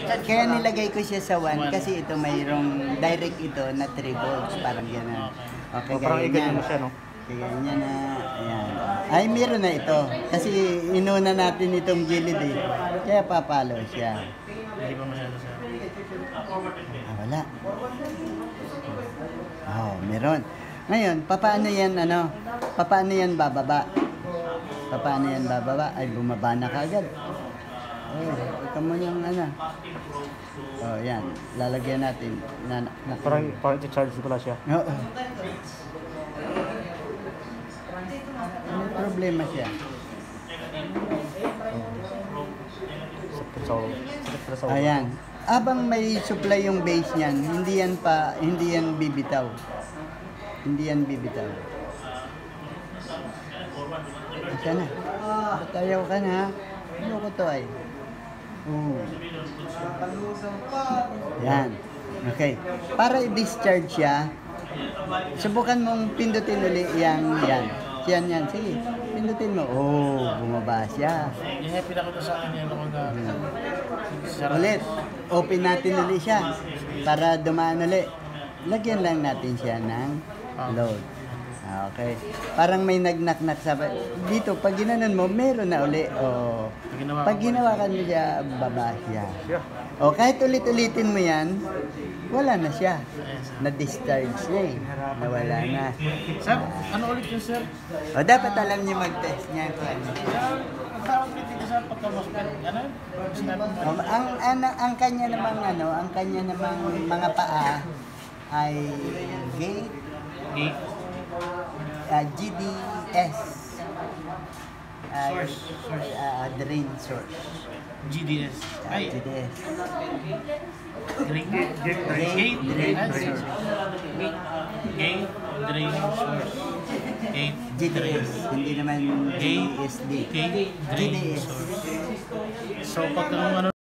Kaya nilagay ko siya sa 1 kasi ito mayroong direct ito na 3 volts, parang gano'n. Okay, parang ganyan mo siya, no? Kaya ganyan na, ayan. Ay, meron na ito. Kasi inuna natin itong gilid eh. Kaya papalo siya. Hindi pa masyado siya. Wala. Oh, meron. Ngayon, papaano yan, papaano yan bababa? Papaano yan bababa? Ay, bumaba na kagad. Oh, ito mo yung Oh, yan. Lalagyan natin. Parang i-charge pala siya. Oo. May problema siya. Ayan. Abang may supply yung base niyan, hindi yan bibitaw. Hindi yan bibitaw. Asa na? Ba't ayaw ka na? Ano ko to ay? Yan. Okay. Para i-discharge siya, subukan mong pindutin uli yan. Yan. Sige, pindutin mo. Oh, bumaba siya. Pinakita sa akin yan Ulit. Open natin uli siya para dumaan uli. Lagyan lang natin siya ng load. Okay. Parang may nag-knock-knock sa dito. Pag ginanon mo, meron na uli. Oh. Pag ginawa ka niya, baba siya. O kahit ulit-ulitin mo yan, wala na siya. Na-discharge siya eh. Nawala na. Sir, ano ulit yun, sir? O dapat alam niyo mag-test niya. Ang tawag dito sa pagkamaskan, Ang kanya namang mga paa ay gate, GDS, source. drain source. GDS. Ay, GDS. gate drain source. Gate drain source. GDS, hindi naman Gate GSD. drain GDS. source. So, pag